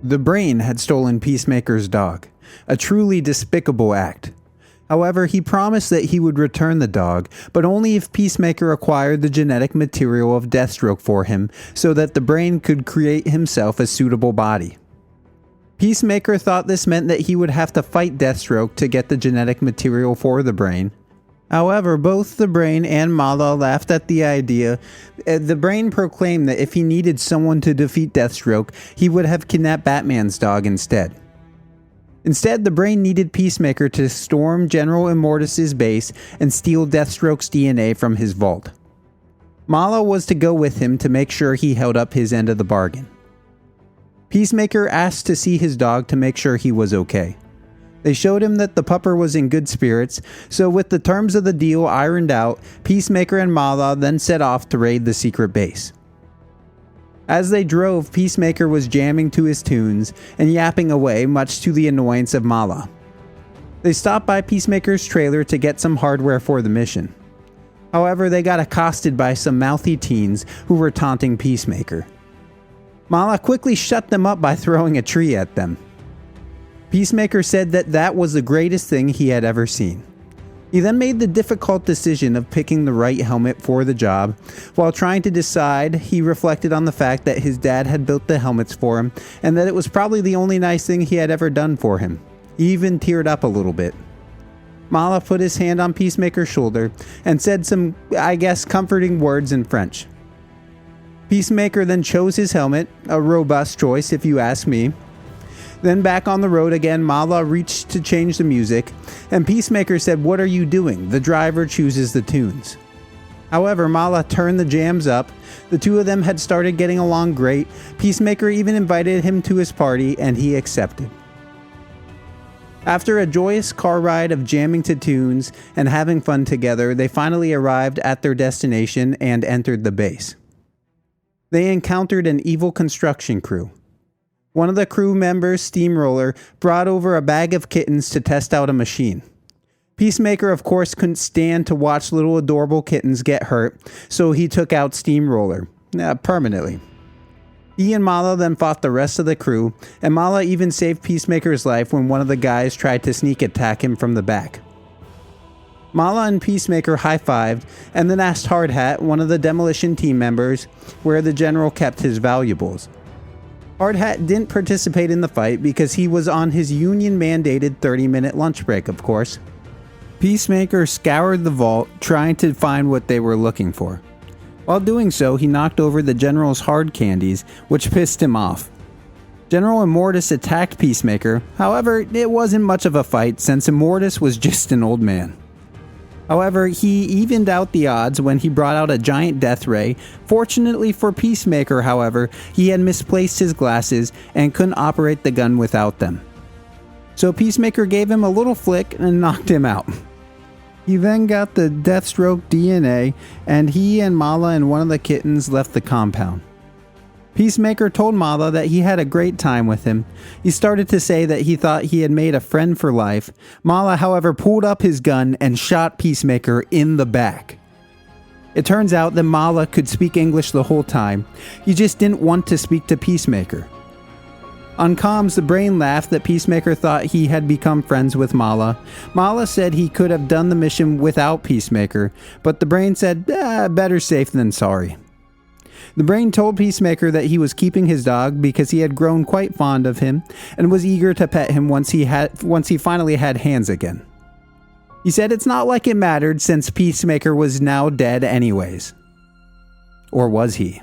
The brain had stolen Peacemaker's dog, a truly despicable act. However, he promised that he would return the dog, but only if Peacemaker acquired the genetic material of Deathstroke for him so that the brain could create himself a suitable body. Peacemaker thought this meant that he would have to fight Deathstroke to get the genetic material for the brain. However, both the brain and Mala laughed at the idea. The brain proclaimed that if he needed someone to defeat Deathstroke, he would have kidnapped Batman's dog instead. Instead, the brain needed Peacemaker to storm General Immortus's base and steal Deathstroke's DNA from his vault. Mala was to go with him to make sure he held up his end of the bargain. Peacemaker asked to see his dog to make sure he was okay. They showed him that the pupper was in good spirits, so with the terms of the deal ironed out, Peacemaker and Mala then set off to raid the secret base. As they drove, Peacemaker was jamming to his tunes and yapping away, much to the annoyance of Mala. They stopped by Peacemaker's trailer to get some hardware for the mission. However, they got accosted by some mouthy teens who were taunting Peacemaker. Mala quickly shut them up by throwing a tree at them. Peacemaker said that that was the greatest thing he had ever seen. He then made the difficult decision of picking the right helmet for the job. While trying to decide, he reflected on the fact that his dad had built the helmets for him and that it was probably the only nice thing he had ever done for him. He even teared up a little bit. Mala put his hand on Peacemaker's shoulder and said some, comforting words in French. Peacemaker then chose his helmet, a robust choice if you ask me. Then back on the road again, Mala reached to change the music, and Peacemaker said, "What are you doing? The driver chooses the tunes." However, Mala turned the jams up. The two of them had started getting along great. Peacemaker even invited him to his party, and he accepted. After a joyous car ride of jamming to tunes and having fun together, they finally arrived at their destination and entered the base. They encountered an evil construction crew. One of the crew members, Steamroller, brought over a bag of kittens to test out a machine. Peacemaker, of course, couldn't stand to watch little adorable kittens get hurt, so he took out Steamroller, permanently. He and Mala then fought the rest of the crew, and Mala even saved Peacemaker's life when one of the guys tried to sneak attack him from the back. Mala and Peacemaker high-fived, and then asked Hardhat, one of the demolition team members, where the general kept his valuables. Hardhat didn't participate in the fight because he was on his union-mandated 30-minute lunch break, of course. Peacemaker scoured the vault, trying to find what they were looking for. While doing so, he knocked over the general's hard candies, which pissed him off. General Immortus attacked Peacemaker, however, it wasn't much of a fight since Immortus was just an old man. However, he evened out the odds when he brought out a giant death ray. Fortunately for Peacemaker, however, he had misplaced his glasses and couldn't operate the gun without them. So Peacemaker gave him a little flick and knocked him out. He then got the Deathstroke DNA, and he and Mala and one of the kittens left the compound. Peacemaker told Mala that he had a great time with him. He started to say that he thought he had made a friend for life. Mala, however, pulled up his gun and shot Peacemaker in the back. It turns out that Mala could speak English the whole time. He just didn't want to speak to Peacemaker. On comms, the brain laughed that Peacemaker thought he had become friends with Mala. Mala said he could have done the mission without Peacemaker, but the brain said, better safe than sorry. The brain told Peacemaker that he was keeping his dog because he had grown quite fond of him and was eager to pet him once he finally had hands again. He said it's not like it mattered since Peacemaker was now dead anyways. Or was he?